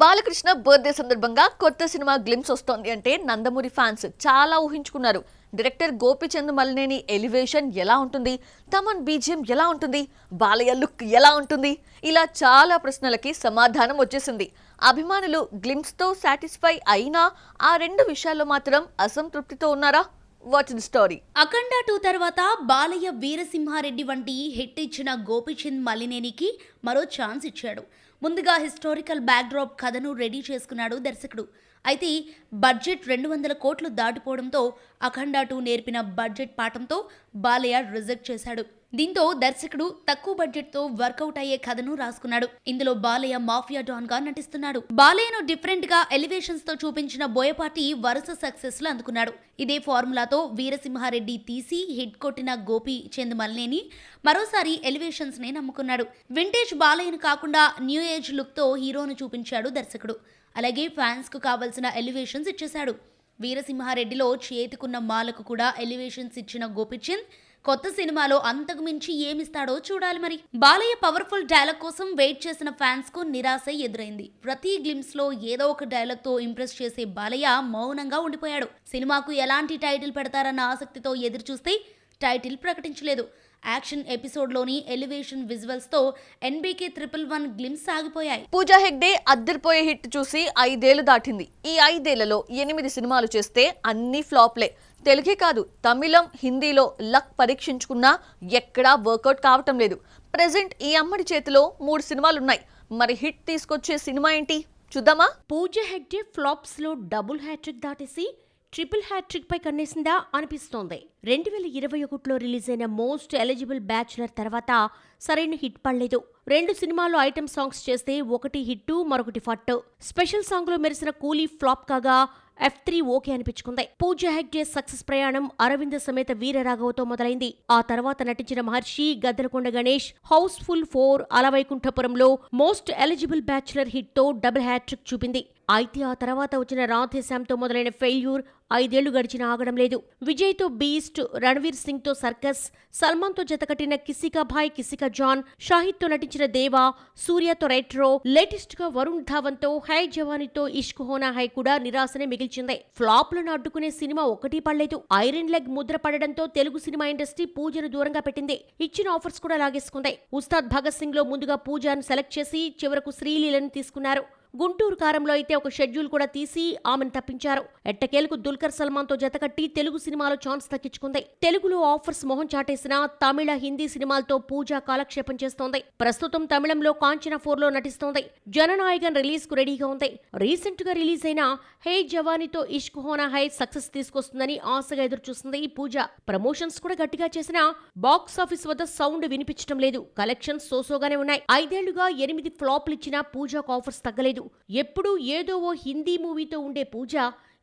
Balakrishna birthday సందర్భంగా కొత్త cinema glimpse వస్తోంది అంటే నందమూరి ఫ్యాన్స్ చాలా ఊహించుకున్నారు. డైరెక్టర్ గోపీచంద్ మలినేని ఎలివేషన్ ఎలా ఉంటుంది, తమన్ బీజిఎం ఎలా ఉంటుంది, బాలయ్య లుక్ ఎలా ఉంటుంది, ఇలా చాలా ప్రశ్నలకి సమాధానం వచ్చేసింది. అభిమానులు గ్లిమ్స్తో సాటిస్ఫై అయినా ఆ రెండు విషయాల్లో మాత్రం అసంతృప్తితో ఉన్నారా? Watch the story. అఖండ 2 తర్వాత బాలయ్య వీరసింహారెడ్డి వంటి హిట్ ఇచ్చిన గోపీచంద్ మలినేనికి మరో ఛాన్స్ ఇచ్చాడు. ముందుగా హిస్టారికల్ బ్యాక్డ్రాప్ కథను రెడీ చేసుకున్నాడు దర్శకుడు. అయితే బడ్జెట్ 200 కోట్లు దాటిపోవడంతో అఖండ 2 నేర్పిన బడ్జెట్ పాఠంతో బాలయ్య రిజెక్ట్ చేశాడు. దీంతో దర్శకుడు తక్కువ బడ్జెట్ తో వర్కౌట్ అయ్యే కథను రాసుకున్నాడు. ఇందులో బాలయ్య మాఫియా డాన్ గా నటిస్తున్నాడు. బాలయ్యను డిఫరెంట్ గా ఎలివేషన్స్ తో చూపించిన బోయపాటి వరుస సక్సెస్ లు అందుకున్నాడు. ఇదే ఫార్ములాతో వీరసింహారెడ్డి తీసి హిట్ కొట్టిన గోపీచంద్ మలినేని మరోసారి ఎలివేషన్స్ నే నమ్ముకున్నాడు. వింటేజ్ బాలయ్యను కాకుండా న్యూ ఏజ్ లుక్ తో హీరోను చూపించాడు దర్శకుడు. అలాగే ఫ్యాన్స్ కు కావాల్సిన ఎలివేషన్స్ ఇచ్చేశాడు. వీరసింహారెడ్డిలో చేతికున్న మాలకు కూడా ఎలివేషన్స్ ఇచ్చిన గోపీచంద్ కొత్త సినిమాలో అంతకు మించి ఏమిస్తాడో చూడాలి మరి. బాలయ్య పవర్ఫుల్ డైలాగ్ కోసం వెయిట్ చేసిన ఫ్యాన్స్ కు నిరాశ ఎదురైంది. ప్రతి గ్లిమ్స్ లో ఏదో ఒక డైలాగ్ తో ఇంప్రెస్ చేసే బాలయ్య మౌనంగా ఉండిపోయాడు. సినిమాకు ఎలాంటి టైటిల్ పెడతారన్న ఆసక్తితో ఎదురు చూస్తే టైటిల్ ప్రకటించలేదు. యాక్షన్ ఎపిసోడ్లోని ఎలివేషన్ విజువల్స్ తో NBK 111 glimpse సాగిపోయాయి. Pooja Hegde అద్దరిపోయే hit చూసి 5 ఏళ్లు దాటింది. ఈ 5 ఏళ్లలో 8 సినిమాలు చేస్తే అన్ని ఫ్లాప్లే. తెలుగే కాదు, తమిళం, హిందీలో లక్ పరీక్షించుకున్నా ఎక్కడా వర్కౌట్ కావటం లేదు. ప్రెజెంట్ ఈ అమ్మడి చేతిలో 3 సినిమాలున్నాయి. మరి హిట్ తీసుకొచ్చే సినిమా ఏంటి చూద్దామా? పూజా హెగ్డే ఫ్లాప్స్ లో డబుల్ హ్యాట్రిక్ దాటేసి ట్రిపుల్ హ్యాట్రిక్ పై కన్నేసిందా అనిపిస్తోంది. 2021లో రిలీజ్ అయిన మోస్ట్ ఎలిజిబుల్ బ్యాచులర్ తర్వాత సరైన హిట్ పడలేదు. 2 సినిమాల్లో ఐటమ్ సాంగ్స్ చేస్తే ఒకటి హిట్, మరొకటి ఫట్. స్పెషల్ సాంగ్ లో మెరిసిన కూలీ ఫ్లాప్ కాగా F3 ఓకే అనిపించుకుంది. పూజా హెగ్డే సక్సెస్ ప్రయాణం అరవింద సమేత వీరరాఘవతో మొదలైంది. ఆ తర్వాత నటించిన Maharshi, Gaddalakonda Ganesh, housefull 4, Ala Vaikunthapurramuloo most eligible bachelor hit తో డబుల్ హ్యాట్రిక్ చూపింది. అయితే ఆ తర్వాత వచ్చిన రాధేశ్యామ్తో మొదలైన ఫెయిల్యూర్ 5 ఏళ్లు గడిచినా ఆగడం లేదు. విజయ్తో బీస్ట్, రణ్వీర్ సింగ్ తో సర్కస్, సల్మాన్ తో జతకట్టిన కిసికా భాయ్ కిసికా జాన్, షాహిద్ తో నటించిన దేవా, సూర్యతో రెట్రో, లేటెస్ట్ గా వరుణ్ ధావన్ తో హై జవానీతో ఇష్క్ హోనా హై కూడా నిరాశనే మిగిల్చింది. ఫ్లాప్లను అడ్డుకునే సినిమా ఒకటి పడలేదు. ఐరన్ లెగ్ ముద్ర పడడంతో తెలుగు సినిమా ఇండస్ట్రీ పూజను దూరంగా పెట్టింది. ఇచ్చిన ఆఫర్స్ కూడా లాగేసుకుంది. ఉస్తాద్ భగత్ సింగ్ లో ముందుగా పూజాను సెలెక్ట్ చేసి చివరకు శ్రీలీలను తీసుకున్నారు. గుంటూరు కారంలో అయితే ఒక షెడ్యూల్ కూడా తీసి ఆమెను తప్పించారు. ఎట్టకేలకు దుల్కర్ సల్మాన్ తో జతకట్టి తెలుగు సినిమాలో ఛాన్స్ దక్కించుకుంది. తెలుగులో ఆఫర్స్ మొహం చాటేసిన తమిళ, హిందీ సినిమాలతో పూజ కాలక్షేపం చేస్తోంది. ప్రస్తుతం తమిళంలో కాంచనా 4లో నటిస్తోంది. జననాయకన్ రిలీజ్ కు రెడీగా ఉంది. రీసెంట్ గా రిలీజ్ అయిన హే జవానీతో ఇష్క్ హోనా హై సక్సెస్ తీసుకొస్తుందని ఆశగా ఎదురుచూస్తుంది పూజ. ప్రమోషన్స్ కూడా గట్టిగా చేసినా బాక్స్ ఆఫీస్ వద్ద సౌండ్ వినిపించడం లేదు. కలెక్షన్స్ సోసోగానే ఉన్నాయి. 5 ఏళ్లుగా 8 ఫ్లాప్లు ఇచ్చినా పూజకు ఆఫర్స్ తగ్గలేదు. ఎప్పుడూ ఏదో ఓ హిందీ మూవీతో ఉండే పూజ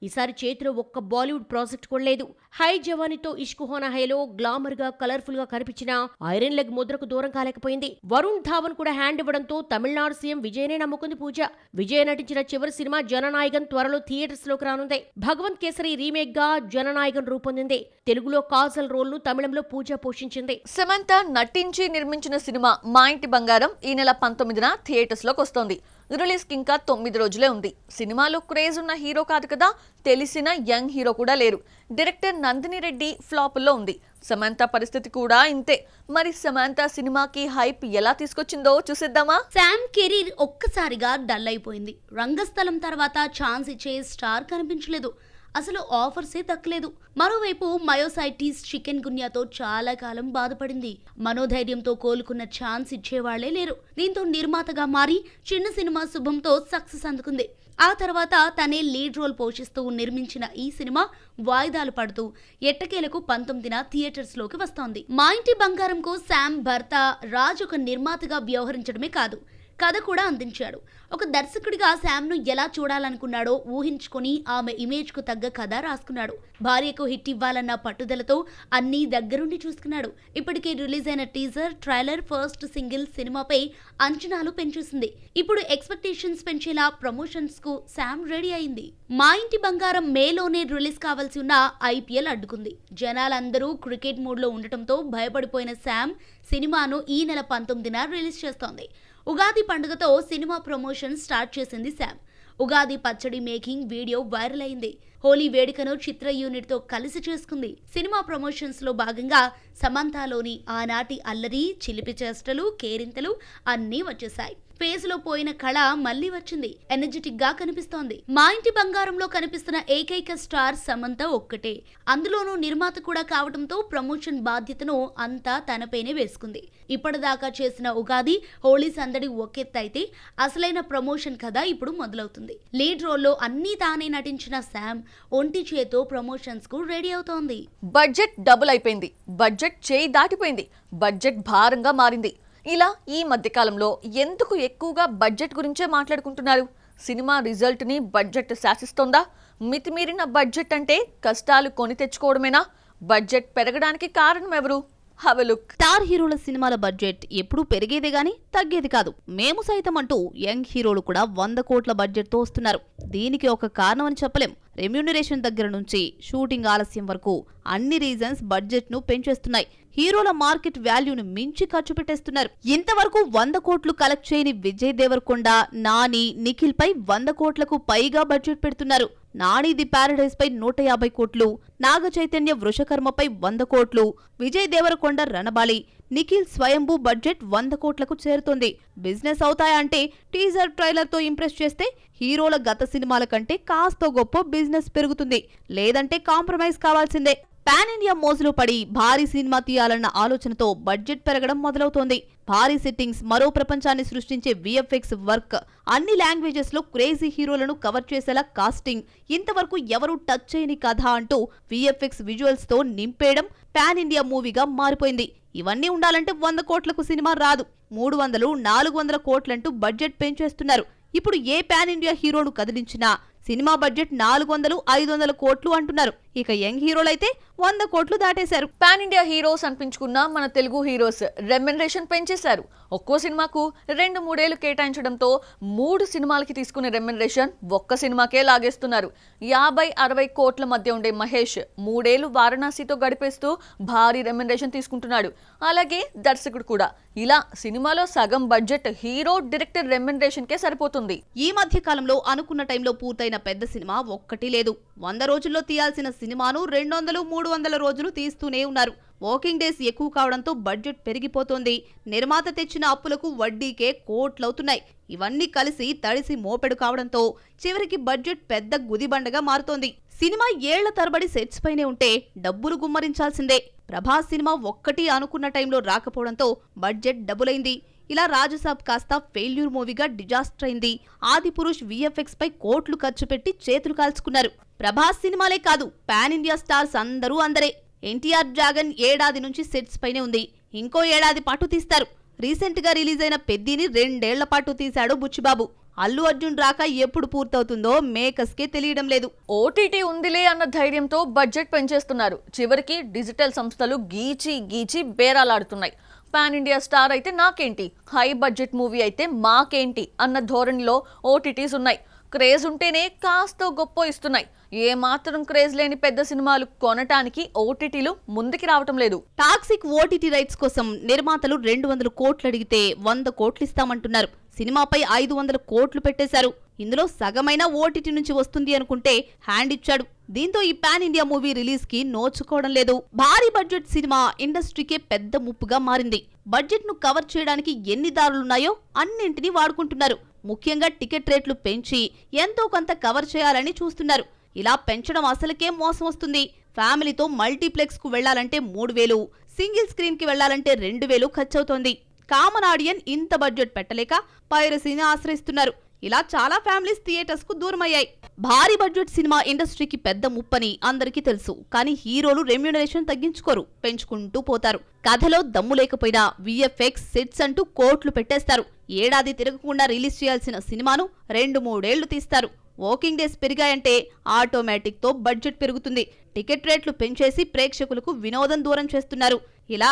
ఈసారి చేతిలో ఒక్క బాలీవుడ్ ప్రాజెక్ట్ కూడా లేదు. హై జవానీతో ఇష్క్ హోనా హైలో గ్లామర్ గా, కలర్ఫుల్ గా కనిపించిన ఐరన్ లెగ్ ముద్రకు దూరం కాలేకపోయింది. వరుణ్ ధావన్ కూడా హ్యాండ్ ఇవ్వడంతో తమిళనాడు సీఎం విజయనే నమ్ముకుంది పూజ. విజయ్ నటించిన చివరి సినిమా జననాయకన్ త్వరలో థియేటర్స్ లోకి రానుంది. భగవంత్ కేసరి రీమేక్ గా జననాయకన్ రూపొందింది. తెలుగులో కాజల్ రోల్ ను తమిళంలో పూజ పోషించింది. సమంత నటించి నిర్మించిన సినిమా మా ఇంటి బంగారం ఈ నెల 19న థియేటర్స్ లోకి వస్తోంది. రిలీజ్ కి ఇంకా 9 రోజులే ఉంది. సినిమాలో క్రేజ్ ఉన్న హీరో కాదు కదా, తెలిసిన యంగ్ హీరో కూడా లేరు. డైరెక్టర్ నందిని రెడ్డి ఫ్లాపుల్లో ఉంది. సమంత పరిస్థితి కూడా ఇంతే. మరి సమంత సినిమాకి హైప్ ఎలా తీసుకొచ్చిందో చూసేద్దామా? శామ్ కెరీర్ ఒక్కసారిగా డల్ అయిపోయింది. రంగస్థలం తర్వాత ఛాన్స్ ఇచ్చే స్టార్ కనిపించలేదు. అసలు ఆఫర్సే దక్కలేదు. మరోవైపు మయోసైటిస్, చికెన్ గున్యాతో చాలా కాలం బాధపడింది. మనోధైర్యంతో కోలుకున్న ఛాన్స్ ఇచ్చేవాళ్లే లేరు. దీంతో నిర్మాతగా మారి చిన్న సినిమా శుభంతో సక్సెస్ అందుకుంది. ఆ తర్వాత తనే లీడ్ రోల్ పోషిస్తూ నిర్మించిన ఈ సినిమా వాయిదాలు పడుతూ ఎట్టకేలకు 19న థియేటర్స్ లోకి వస్తోంది. మా ఇంటి బంగారంకు శామ్ భర్త రాజ్ ఒక నిర్మాతగా వ్యవహరించడమే కాదు, కథ కూడా అందించాడు. ఒక దర్శకుడిగా శామ్ను ఎలా చూడాలనుకున్నాడో ఊహించుకుని ఆమె ఇమేజ్ కు తగ్గ కథ రాసుకున్నాడు. భార్యకు హిట్ ఇవ్వాలన్న పట్టుదలతో అన్నీ దగ్గరుండి చూసుకున్నాడు. ఇప్పటికే రిలీజ్ అయిన టీజర్, ట్రైలర్, ఫస్ట్ సింగిల్ సినిమాపై అంచనాలు పెంచేసింది. ఇప్పుడు ఎక్స్పెక్టేషన్స్ పెంచేలా ప్రమోషన్స్ కు శామ్ రెడీ అయింది. మా ఇంటి బంగారం మేలోనే రిలీజ్ కావాల్సి ఉన్న IPL అడ్డుకుంది. జనాలందరూ క్రికెట్ మూడ్ లో ఉండటంతో భయపడిపోయిన శామ్ సినిమాను ఈ నెల 19న రిలీజ్ చేస్తోంది. ఉగాది పండుగతో సినిమా ప్రమోషన్ స్టార్ట్ చేసింది శామ్. ఉగాది పచ్చడి మేకింగ్ వీడియో వైరల్ అయింది. హోలీ వేడుకను చిత్ర యూనిట్ తో కలిసి చేసుకుంది. సినిమా ప్రమోషన్స్ లో భాగంగా సమంతాలోని ఆనాటి అల్లరి, చిలిపి చేష్టలు, కేరింతలు అన్నీ వచ్చేశాయి. ఫేజ్ లో పోయిన కళ మళ్లీ వచ్చింది. ఎనర్జెటిక్ గా కనిపిస్తోంది. మా ఇంటి బంగారంలో కనిపిస్తున్న ఏకైక స్టార్ సమంత ఒక్కటే. అందులోనూ నిర్మాత కూడా కావడంతో ప్రమోషన్ బాధ్యతను అంతా తనపైనే వేసుకుంది. ఇప్పటిదాకా చేసిన ఉగాది, హోలీ సందడి ఒకెత్తైతే అసలైన ప్రమోషన్ కథ ఇప్పుడు మొదలవుతుంది. లీడ్ రోల్లో అన్నీ తానే నటించిన శామ్ ఒంటి చేతో ప్రమోషన్స్ కు రెడీ అవుతోంది. బడ్జెట్ డబుల్ అయిపోయింది, బడ్జెట్ చేయి దాటిపోయింది, బడ్జెట్ భారంగా మారింది. ఇలా ఈ మధ్యకాలంలో ఎందుకు ఎక్కువగా బడ్జెట్ గురించే మాట్లాడుకుంటున్నారు? సినిమా రిజల్ట్ని బడ్జెట్ శాసిస్తోందా? మితిమీరిన బడ్జెట్ అంటే కష్టాలు కొని తెచ్చుకోవడమేనా? బడ్జెట్ పెరగడానికి కారణం ఎవరు? Have a look. స్టార్ హీరోల సినిమాల బడ్జెట్ ఎప్పుడూ పెరిగేదే గానీ తగ్గేది కాదు. మేము సైతం అంటూ యంగ్ హీరోలు కూడా 100 కోట్ల బడ్జెట్ తో వస్తున్నారు. దీనికి ఒక కారణం అని చెప్పలేం. రెమ్యూనరేషన్ దగ్గర నుంచి షూటింగ్ ఆలస్యం వరకు అన్ని రీజన్స్ బడ్జెట్ ను పెంచేస్తున్నాయి. హీరోల మార్కెట్ వాల్యూను మించి ఖర్చు పెట్టేస్తున్నారు. ఇంతవరకు 100 కోట్లు కలెక్ట్ చేయని విజయ్ దేవరకొండ, నాని, నిఖిల్ పై 100 కోట్లకు పైగా బడ్జెట్ పెడుతున్నారు. నాని ది ప్యారడైజ్ పై 150 కోట్లు, నాగ చైతన్య వృషకర్మపై 100 కోట్లు, విజయ్ దేవరకొండ రణబాలి, నిఖిల్ స్వయంభూ బడ్జెట్ 100 కోట్లకు చేరుతోంది. బిజినెస్ అవుతాయా అంటే టీజర్ ట్రైలర్ తో ఇంప్రెస్ చేస్తే హీరోల గత సినిమాల కంటే కాస్త గొప్ప బిజినెస్ పెరుగుతుంది. లేదంటే కాంప్రమైజ్ కావాల్సిందే. పాన్ ఇండియా మోజులో పడి భారీ సినిమా తీయాలన్న ఆలోచనతో బడ్జెట్ పెరగడం మొదలవుతోంది. భారీ సెట్టింగ్స్, మరో ప్రపంచాన్ని సృష్టించే విఎఫ్ఎక్స్ వర్క్, అన్ని లాంగ్వేజెస్ లో క్రేజీ హీరోలను కవర్ చేసేలా కాస్టింగ్, ఇంతవరకు ఎవరూ టచ్ చేయని కథ అంటూ విఎఫ్ఎక్స్ విజువల్స్ తో నింపేయడం పాన్ ఇండియా మూవీగా మారిపోయింది. ఇవన్నీ ఉండాలంటే 100 కోట్లకు సినిమా రాదు. 300, 400 కోట్లంటూ బడ్జెట్ పెంచేస్తున్నారు. ఇప్పుడు ఏ పాన్ ఇండియా హీరోను కదిలించినా సినిమా బడ్జెట్ 400, 500 కోట్లు అంటున్నారు. ఇక యంగ్ హీరోలైతే 100 కోట్లు దాటేశారు. పాన్ ఇండియా హీరోస్ అనిపించుకున్న మన తెలుగు హీరోస్ రెమ్యునరేషన్ పెంచేశారు. ఒక్కో సినిమాకు 2-3 ఏళ్లు కేటాయించడంతో 3 సినిమాలకి తీసుకునే రెమ్యునరేషన్ ఒక్క సినిమాకే లాగేస్తున్నారు. 50-60 కోట్ల మధ్య ఉండే మహేష్ 3 ఏళ్లు వారణాసితో గడిపేస్తూ భారీ రెమ్యునరేషన్ తీసుకుంటున్నాడు. అలాగే దర్శకుడు కూడా. ఇలా సినిమాలో సగం బడ్జెట్ హీరో, డైరెక్టర్ రెమ్యునరేషన్ కే సరిపోతుంది. ఈ మధ్య కాలంలో అనుకున్న టైంలో పూర్తయిన పెద్ద సినిమా ఒక్కటి లేదు. 100 రోజుల్లో తీయాల్సిన సినిమాను 200-300 రోజులు తీస్తూనే ఉన్నారు. వర్కింగ్ డేస్ ఎక్కువ కావడంతో బడ్జెట్ పెరిగిపోతోంది. నిర్మాత తెచ్చిన అప్పులకు వడ్డీకే కోట్లవుతున్నాయి. ఇవన్నీ కలిసి తడిసి మోపెడు కావడంతో చివరికి బడ్జెట్ పెద్ద గుదిబండగా మారుతోంది. సినిమా ఏళ్ల తరబడి సెట్స్ పైనే ఉంటే డబ్బులు గుమ్మరించాల్సిందే. ప్రభాస్ సినిమా ఒక్కటి అనుకున్న టైంలో రాకపోవడంతో బడ్జెట్ డబుల్ అయింది. ఇలా రాజసాబ్ కాస్త ఫెయిల్యూర్ మూవీగా డిజాస్టర్ అయింది. ఆదిపురుష్ విఎఫ్ఎక్స్ పై కోట్లు ఖర్చు పెట్టి చేతులు కాల్చుకున్నారు. ప్రభాస్ సినిమాలే కాదు, పాన్ ఇండియా స్టార్స్ అందరూ అందరే. ఎన్టీఆర్ డ్రాగన్ ఏడాది నుంచి సెట్స్ పైనే ఉంది. ఇంకో ఏడాది పాటు తీస్తారు. రీసెంట్ గా రిలీజ్ అయిన పెద్దిని 2 ఏళ్ల పాటు తీశాడు బుచ్చిబాబు. అల్లు అర్జున్ రాక ఎప్పుడు పూర్తవుతుందో మేకర్స్ కే తెలియడం లేదు. ఓటీటీ ఉందిలే అన్న ధైర్యంతో బడ్జెట్ పెంచేస్తున్నారు. చివరికి డిజిటల్ సంస్థలు గీచి బేరాలాడుతున్నాయి. పాన్ ఇండియా స్టార్ అయితే నాకేంటి, హై బడ్జెట్ మూవీ అయితే మాకేంటి అన్న ధోరణిలో ఓటీటీస్ ఉన్నాయి. క్రేజ్ ఉంటేనే కాస్త గొప్ప ఇస్తున్నాయి. ఏ మాత్రం క్రేజ్ లేని పెద్ద సినిమాలు కొనటానికి ఓటీటీలు ముందుకి రావటం లేదు. టాక్సిక్ ఓటీటీ రైట్స్ కోసం నిర్మాతలు 200 కోట్లు అడిగితే 100 కోట్లు ఇస్తామంటున్నారు. సినిమాపై 500 కోట్లు పెట్టేశారు. ఇందులో సగమైన ఓటీటీ నుంచి వస్తుంది అనుకుంటే హ్యాండ్ ఇచ్చాడు. దీంతో ఈ పాన్ ఇండియా మూవీ రిలీజ్ కి నోచుకోవడం లేదు. భారీ బడ్జెట్ సినిమా ఇండస్ట్రీకే పెద్ద ముప్పుగా మారింది. బడ్జెట్ ను కవర్ చేయడానికి ఎన్ని దారులున్నాయో అన్నింటినీ వాడుకుంటున్నారు. ముఖ్యంగా టికెట్ రేట్లు పెంచి ఎంతో కొంత కవర్ చేయాలని చూస్తున్నారు. ఇలా పెంచడం అసలుకే మోసం వస్తుంది. ఫ్యామిలీతో మల్టీప్లెక్స్ కు వెళ్లాలంటే 3000, సింగిల్ స్క్రీన్ కి వెళ్లాలంటే 2000 ఖర్చవుతోంది. కామన్ ఆడియన్ ఇంత బడ్జెట్ పెట్టలేక పైరసీని ఆశ్రయిస్తున్నారు. ఇలా చాలా ఫ్యామిలీస్ థియేటర్స్ కు దూరమయ్యాయి. భారీ బడ్జెట్ సినిమా ఇండస్ట్రీకి పెద్ద ముప్పని అందరికీ తెలుసు. కానీ హీరోలు రెమ్యూనరేషన్ తగ్గించుకోరు, పెంచుకుంటూ పోతారు. కథలో దమ్ము లేకపోయినా విఎఫ్ఎక్స్ సెట్స్ అంటూ కోట్లు పెట్టేస్తారు. ఏడాది తిరగకుండా రిలీజ్ చేయాల్సిన సినిమాను 2-3 ఏళ్లు తీస్తారు. వర్కింగ్ డేస్ పెరిగాయంటే ఆటోమేటిక్ తో బడ్జెట్ పెరుగుతుంది. టికెట్ రేట్లు పెంచేసి ప్రేక్షకులకు వినోదం దూరం చేస్తున్నారు. ఇలా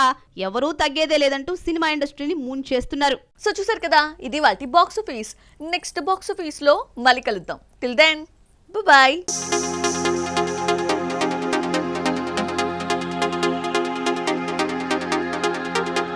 ఎవరూ తగ్గేదే లేదంటూ సినిమా ఇండస్ట్రీని ముంచేస్తున్నారు. సో చూసారు కదా, ఇది వాటి box office. Next box office లో మళ్ళీ కలుద్దాం. Till then bye.